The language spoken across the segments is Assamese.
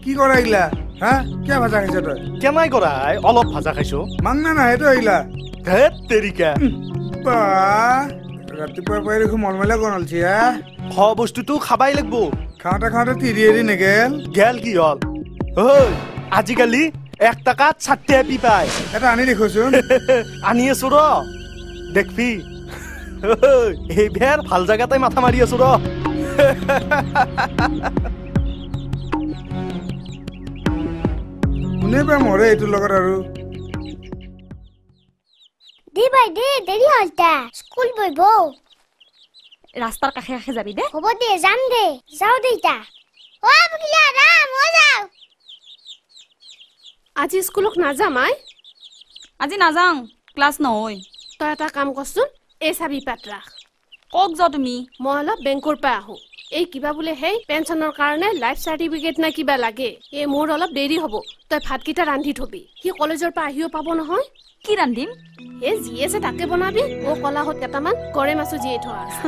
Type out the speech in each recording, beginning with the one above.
কি কৰা এইলা হা কিয় ভাজা খাইছ তই কেনাই কৰা অলপ ভাজা খাইছো মাংনা নাহে তো এইলা ধেত তেৰিকা বা ৰাতিপুৱা পাই দেখো মলমলা গণলছি হা খোৱা বস্তুটো খাবাই লাগব খাওঁতে তিৰি এৰি নেগেল গেল কি হল ঐ আজিকালি 1 টাকাত 60 পি পায় এটা আনি দেখোচোন আনি আছো ৰ দেখবি এইবাৰ ভাল জাগাতে মাথা মাৰি আছো ৰ কোনে বা মৰে এইটোৰ লগত আৰু দে ভাই দে দেৰি হ'ল তা স্কুল বইব ৰাস্তাৰ কাষে কাষে যাবি দে হ'ব দে যাম দে যাও দেইতা ও বকিলা ৰাম ও যাও আজি স্কুলক নাযাম আই আজি নাযাওঁ ক্লাছ নহয় তই এটা কাম কৰচোন এই চাবি পাত ৰাখ কক যাও তুমি মই অলপ বেংকৰ পৰা আহো এই কিবা বোলে হেই পেঞ্চনৰ কাৰণে লাইফ সাৰ্টিফিকেট না কিবা লাগে এই মোৰ অলপ দেৰি হ'ব তই ভাতকেইটা ৰান্ধি থবি সি কলেজৰ পৰা আহিও পাব নহয় কি ৰান্ধিম এই যি আছে তাকে বনাবি মই কলাহত কেইটামান গৰৈ মাছো জীয়াই থোৱা আছে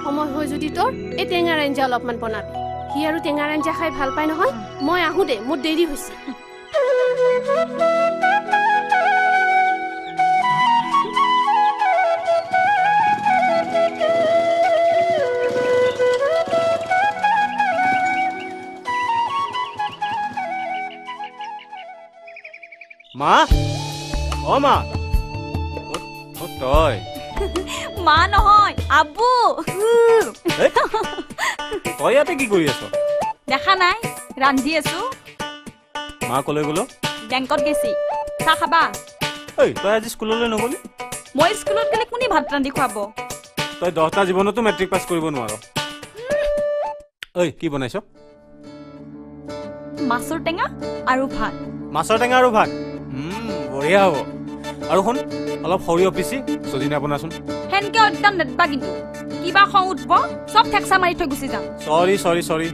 সময় হয় যদি তোৰ এই টেঙাৰ আঞ্জা অলপমান বনাবি সি আৰু টেঙাৰ আঞ্জা খাই ভাল পায় নহয় মই আহো দে মোৰ দেৰি হৈছে মা ও মা তই মা নহয় আব্বু তই ইয়াতে কি কৰি আছ দেখা নাই ৰান্ধি আছো মা কলৈ গলো বেংকত গেছি চাহ খাবা ঐ তই আজি স্কুললৈ নগলি মই স্কুলত গেলে কোনি ভাত ৰান্ধি খুৱাব তই 10টা জীৱনতো মেট্ৰিক পাছ কৰিব নোৱাৰ ঐ কি বনাইছ মাছৰ টেঙা আৰু ভাত মাছৰ টেঙা আৰু ভাত বঢ়িয়া হ'ব আৰু শুন অলপ সৰিয়হ পিচি সদিনা বনাচোন হেনকে একদম নেদবা কিন্তু কিবা খং উঠব সব ঠেকসা মাৰি থৈ গুচি যাম সৰি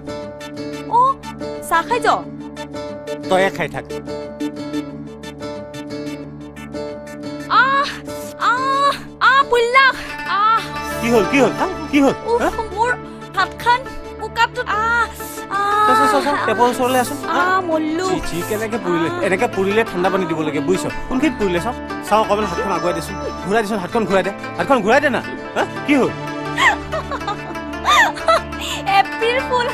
ও চাহ খাই যাও তই খাই থাক পুল্লা কি হল মোৰ হাতখন কুকাপটো টেপৰ ওচৰলৈ আছোন মল্লু কেনেকে পুৰিলে এনেকে পুৰিলে ঠাণ্ডা পানী দিব লাগে বুজিছ কোনখিনিত পুৰিলে চাওঁ অকণমান হাতখন আগুৱাই দেচোন ঘূৰাই দেচোন হাতখন ঘূৰাই দে না কি হ'ল এপ্ৰিল ফুল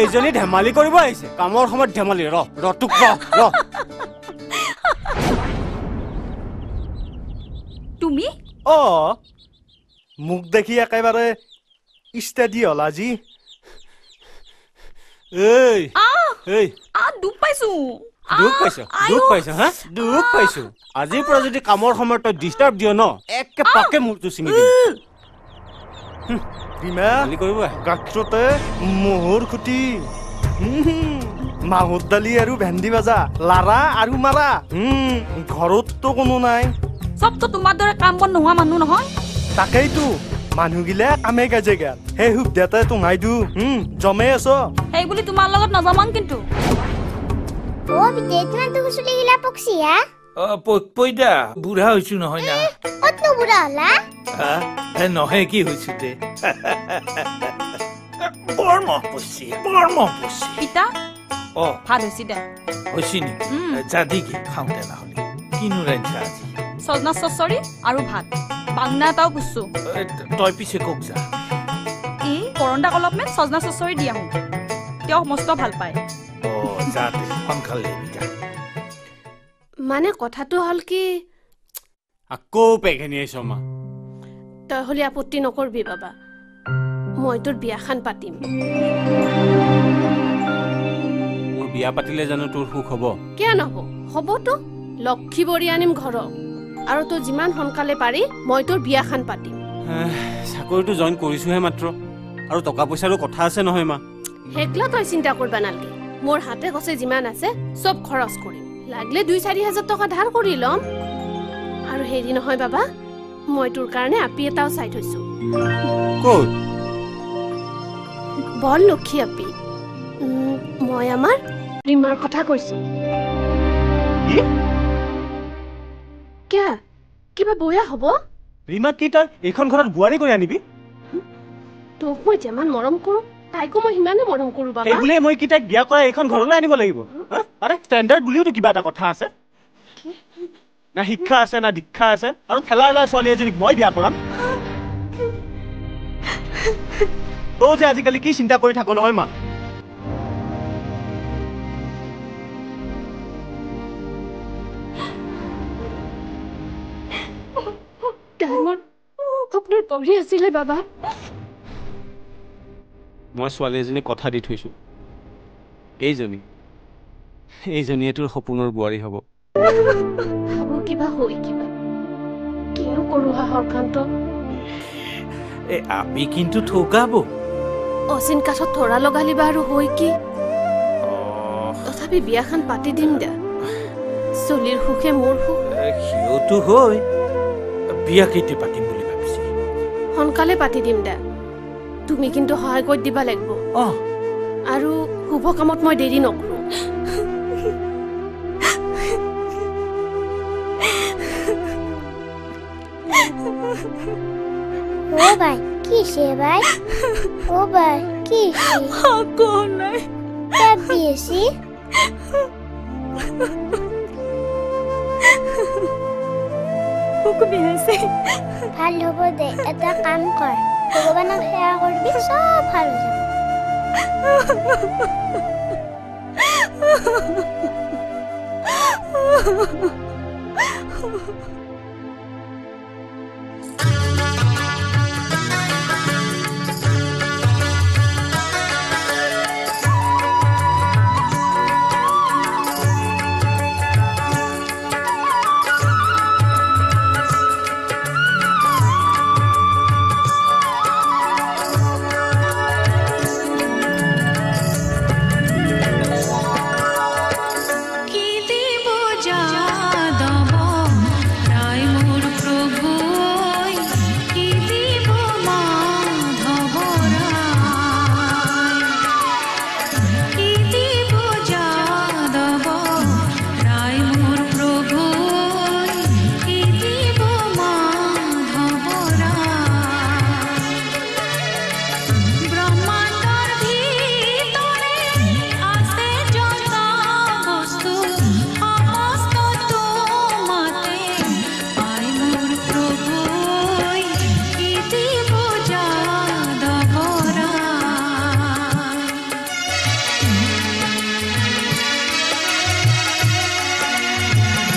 এইজনী ধেমালি কৰিব আহিছে কামৰ সময়ত ধেমালি ৰটোক ৰ তুমি মোক দেখি একেবাৰে ইষ্টাডি হল আজি দুখ পাইছো দুখ পাইছো আজিৰ পৰা যদি কামৰ সময়ত তই ডিষ্টাৰ্ব দিয় ন একে পাকে মূৰটো চিঙি দিম গাঁততে মহৰ খুটি মাহৰ দালি আৰু ভেন্দি ভাজা লাৰা আৰু মাৰা ঘৰততো কোনো নাই সবতো তোমাৰ দৰে কাম বন নোহোৱা মানুহ নহয় তাকেইতো মানুহগিলা কামে কাজে গেল সেই সুবিধাতে তোমাই দিও জমে আছ সেই বুলি তোমাৰ লগত নাযামাং কিন্তু ও বিতে তোমাৰ তো চুলি গিলা পকছি হা পইদা বুঢ়া হৈছো নহয় না কতনো বুঢ়া হলা নহয় কি হৈছো তে বৰ মহ পছি পিতা ভাত হৈছি দে হৈছি নি জাদি কি খাওঁতে নহ'লে কিনো ৰান্ধা আজি সজনা চচৰি আৰু ভাত বাংনা এটাও পুছছো তই পিছে কক যা এই কৰণ্ডাক অলপমান সজনা চচৰি দিয়া হওঁ তেওঁ মস্ত ভাল পায় যাতে সোনকালে মানে কথাটো হল কি আকৌ পেঘেনি আহিছ মা তই হলে আপত্তি নকৰবি বাবা মই তোৰ বিয়াখান পাতিম মোৰ বিয়া পাতিলে জানো তোৰ সুখ হ'ব কিয় নহব হ'বতো লক্ষী বৰি আনিম ঘৰত আৰু তো যিমান সোনকালে পাৰি মই তোৰ বিয়াখান পাতিম চাকৰিটো জইন কৰিছোহে মাত্ৰ আৰু টকা পইচাৰো কথা আছে নহয় মা হেকলা তই চিন্তা কৰবা নালগে মোৰ হাতে গছে যিমান আছে সব খৰচ কৰিম লাগলে 2-4 হাজাৰ টকা ধাৰ কৰি লম আৰু হেৰি নহয় বাবা মই তোৰ কাৰণে আপি এটাও চাই থৈছো ক'ত বল লক্ষী আপি মই আমাৰ ৰিমাৰ কথা কৈছো কিবা বয়া হ'ব ৰিমা কি তই এইখন ঘৰত বোৱাৰী কৰি আনিবি তোক মই যিমান মৰম কৰো তাইকো মই সিমানে মৰম কৰো বাবা সেইবুলি মই কি তাইক বিয়া কৰা এইখন ঘৰলৈ আনিব লাগিব হা? আৰে ষ্টেণ্ডাৰ্ড বুলিওতো কিবা এটা কথা আছে না শিক্ষা আছে না দীক্ষা আছে আৰু খেলাৰ ল'ৰা ছোৱালী এজনীক মই বিয়া কৰাম তই যে আজিকালি কি চিন্তা কৰি থাক নহয় মা টাইমত আপোনাৰ পঢ়ি আছিলে বাবা মই ছোৱালী এজনীক কথা দি থৈছো এইজনীয়ে তোৰ সপোনৰ বোৱাৰী হ'ব হ'ব কিবা হৈ কিবা কিনো কৰো হাহৰকান্ত এ আপি কিন্তু ঠগাব অচিন কাঠত থৰা লগালিবা আৰু হৈ কি তথাপি বিয়াখন পাতি দিম দে চলিৰ সুখে মোৰ সুখ সিওতো হৈ বিয়া কেতিয়া পাতিম বুলি ভাবিছে সোনকালে পাতি দিম দে তুমি কিন্তু সহায় কৰি দিবা লাগিব আৰু শুভ কামত মই দেৰি নকৰো ও ভাই কি সে ভাই ও ভাই কি সে আকৌ নাই তাত দিয়েছি মোক বিয়াইছে ভাল হ'ব দে এটা কাম কৰ ভগৱানক সেৱা কৰিবি চব ভাল হৈ যাব